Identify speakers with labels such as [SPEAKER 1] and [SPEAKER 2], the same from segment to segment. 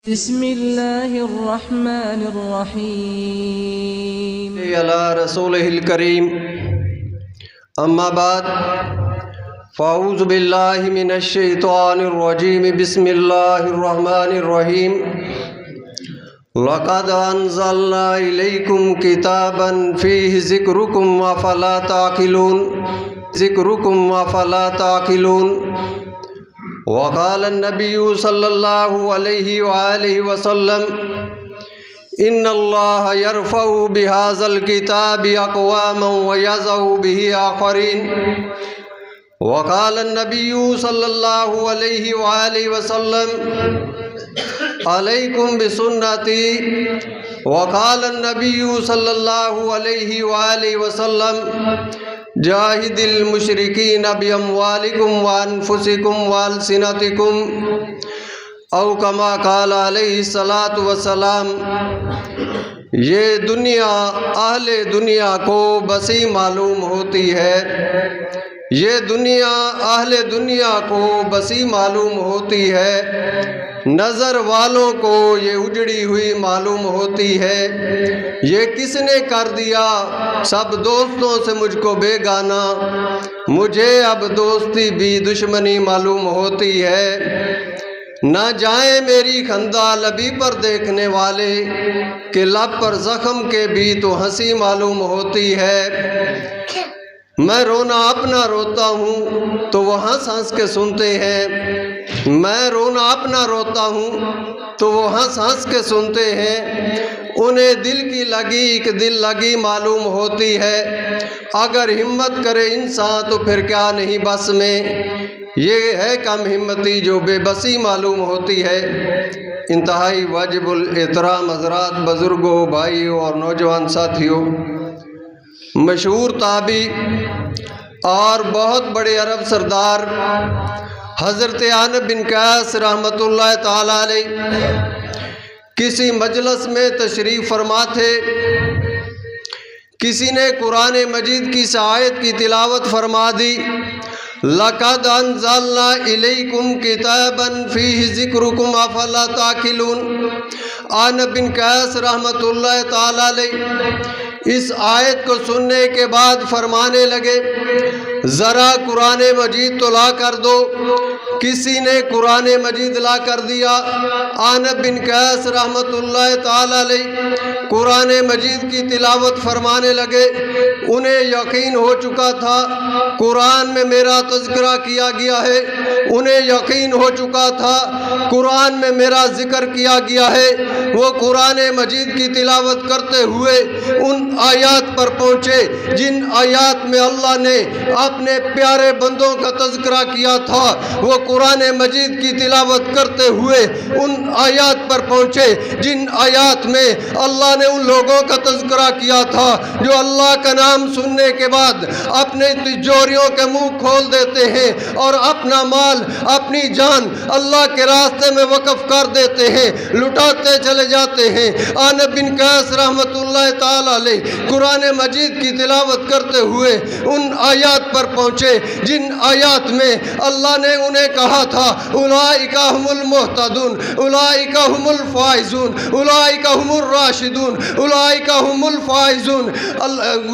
[SPEAKER 1] بسم اللہ الرحمن الرحیم
[SPEAKER 2] علی رسولہ الکریم اما بعد فاعوذ باللہ من الشیطان الرجیم بسم اللہ الرحمن الرحیم لقد انزلنا الیکم کتابا فیہ ذکرکم افلا تعقلون وقال النبی صلی اللہ علیہ وآلہ وسلم ان اللہ یرفع بهذا الكتاب اقواما ویضع به آخرین وقال النبی صلی اللہ علیہ وآلہ وسلم علیکم بسنتی وقال النبی صلی اللہ علیہ وآلہ وسلم جاہد المشرکین باموالکم وانفسکم والسنتکم او کما قال علیہ الصلاۃ والسلام۔ یہ دنیا اہل دنیا کو بسی معلوم ہوتی ہے، یہ دنیا اہل دنیا کو بسی معلوم ہوتی ہے، نظر والوں کو یہ اجڑی ہوئی معلوم ہوتی ہے۔ یہ کس نے کر دیا سب دوستوں سے مجھ کو بیگانہ، مجھے اب دوستی بھی دشمنی معلوم ہوتی ہے۔ نہ جائیں میری خندہ لبی پر دیکھنے والے کہ لب پر زخم کے بھی تو ہنسی معلوم ہوتی ہے۔ میں رونا اپنا روتا ہوں تو وہ ہنس ہنس کے سنتے ہیں، میں رونا اپنا روتا ہوں تو وہ ہنس ہنس کے سنتے ہیں۔ انہیں دل کی لگی ایک دل لگی معلوم ہوتی ہے، اگر ہمت کرے انسان تو پھر کیا نہیں بس میں، یہ ہے کم ہمتی جو بے بسی معلوم ہوتی ہے۔ انتہائی واجب الاحترام حضرات، بزرگوں، بھائیوں اور نوجوان ساتھیوں، مشہور تابعی اور بہت بڑے عرب سردار حضرت عامر بن قیس رحمۃ اللہ تعالی علیہ کسی مجلس میں تشریف فرما تھے۔ کسی نے قرآن مجید کی آیت کی تلاوت فرما دی، لَقَدْ أَنزَلْنَا إِلَيْكُمْ كِتَابًا فِيهِ ذِكْرُكُمْ أَفَلَا تَعْقِلُونَ۔ عامر بن قیس رحمۃ اللہ تعالی علیہ اس آیت کو سننے کے بعد فرمانے لگے، ذرا قرآن مجید تو لا کر دو۔ کسی نے قرآن مجید لا کر دیا۔ عامر بن قیس رحمۃ اللہ تعالی علیہ قرآن مجید کی تلاوت فرمانے لگے۔ انہیں یقین ہو چکا تھا قرآن میں میرا تذکرہ کیا گیا ہے، انہیں یقین ہو چکا تھا قرآن میں میرا ذکر کیا گیا ہے۔ وہ قرآن مجید کی تلاوت کرتے ہوئے ان آیات پر پہنچے جن آیات میں اللہ نے اپنے پیارے بندوں کا تذکرہ کیا تھا۔ وہ قرآن مجید کی تلاوت کرتے ہوئے ان آیات پر پہنچے جن آیات میں اللہ نے ان لوگوں کا تذکرہ کیا تھا جو اللہ کا نام سننے کے بعد اپنے تجوریوں کے منہ کھول دیتے ہیں اور اپنا مال اپنی جان اللہ کے راستے میں وقف کر دیتے ہیں، لٹاتے چلے جاتے ہیں۔ عامر بن قیس رحمۃ اللہ تعالی علیہ قرآن مجید کی تلاوت کرتے ہوئے ان آیات پر پہنچے جن آیات میں اللہ نے انہیں کہا تھا اولئک هم المہتدون، اولئک هم الفائزون، اولئک هم الراشدون، اولئک هم الفائزون۔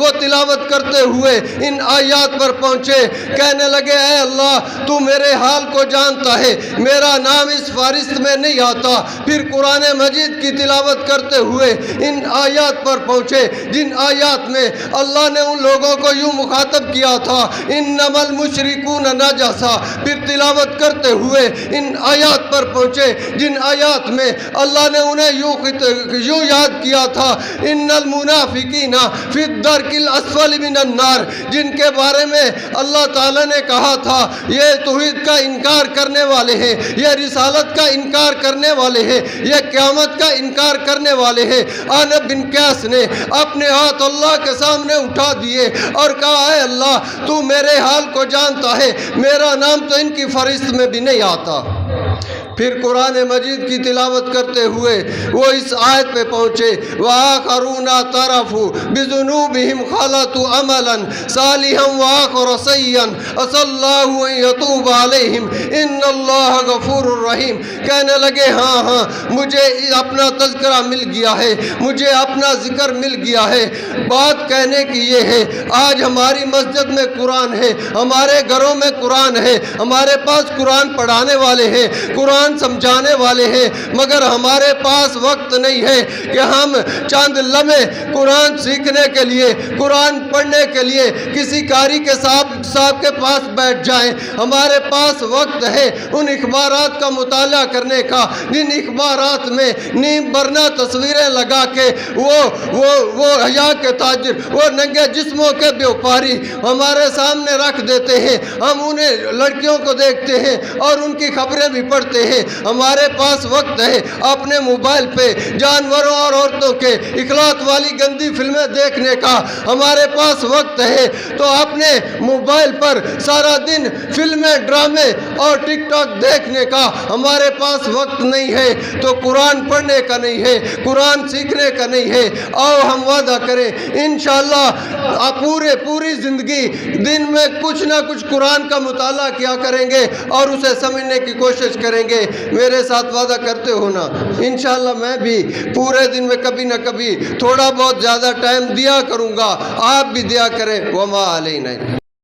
[SPEAKER 2] وہ تلاوت کرتے ہوئے ان آیات پر پہنچے، کہنے لگے اے اللہ تو میرے حال کو جانتا ہے، میرا نام اس فہرست میں نہیں آتا۔ پھر قرآن مجید کی تلاوت کرتے ہوئے ان آیات پر پہنچے جن آیات میں اللہ نے ان لوگوں کو یوں مخاطب کیا تھا انما المشرکون نجس۔ پھر تلاوت کرتے ہوئے ان آیات پر پہنچے جن آیات میں اللہ نے انہیں یوں یاد کیا تھا ان المنافقین فی الدرک الاسفل من النار، جن کے بارے میں اللہ تعالیٰ نے کہا تھا یہ توحید کا انکار کرنے والے ہیں، یہ رسالت کا انکار کرنے والے ہیں، یہ قیامت کا انکار کرنے والے ہیں۔ عامر بن قیس نے اپنے ہاتھ اللہ کے سامنے اٹھا دیے اور کہا اے اللہ تو میرے حال کو جانتا ہے، میرا نام تو ان کی فہرست میں بھی نہیں آتا۔ پھر قرآن مجید کی تلاوت کرتے ہوئے وہ اس آیت پہ پہنچے وَآخَرُونَ اعْتَرَفُوا بِذُنُوبِهِمْ خَلَطُوا عَمَلًا صَالِحًا وَآخَرَ سَيِّئًا عَسَى اللَّهُ أَن يَتُوبَ عَلَيْهِمْ إِنَّ اللَّهَ غَفُورٌ رَحِيمٌ۔ کہنے لگے ہاں مجھے اپنا تذکرہ مل گیا ہے، مجھے اپنا ذکر مل گیا ہے۔ بات کہنے کی یہ ہے آج ہماری مسجد میں قرآن ہے، ہمارے گھروں میں قرآن ہے، ہمارے پاس قرآن پڑھانے والے ہیں، قرآن سمجھانے والے ہیں، مگر ہمارے پاس وقت نہیں ہے کہ ہم چند لمحے قرآن سیکھنے کے لیے، قرآن پڑھنے کے لیے کسی قاری کے صاحب کے پاس بیٹھ جائیں۔ ہمارے پاس وقت ہے ان اخبارات کا مطالعہ کرنے کا جن اخبارات میں نیم برنا تصویریں لگا کے وہ حیا کے تاجر، وہ ننگے جسموں کے بیوپاری ہمارے سامنے رکھ دیتے ہیں۔ ہم انہیں لڑکیوں کو دیکھتے ہیں اور ان کی خبریں بھی پڑھتے ہیں۔ ہمارے پاس وقت ہے اپنے موبائل پہ جانوروں اور عورتوں کے اخلاق والی گندی فلمیں دیکھنے کا، ہمارے پاس وقت ہے تو اپنے موبائل پر سارا دن فلمیں، ڈرامے اور ٹک ٹاک دیکھنے کا ہمارے پاس وقت نہیں ہے تو قرآن پڑھنے کا نہیں ہے، قرآن سیکھنے کا نہیں ہے۔ آؤ ہم وعدہ کریں انشاءاللہ پوری زندگی دن میں کچھ نہ کچھ قرآن کا مطالعہ کیا کریں گے اور اسے سمجھنے کی کوشش کریں گے۔ میرے ساتھ وعدہ کرتے ہو نا؟ انشاءاللہ میں بھی پورے دن میں کبھی نہ کبھی تھوڑا بہت زیادہ ٹائم دیا کروں گا، آپ بھی دیا کریں۔ وما علینا۔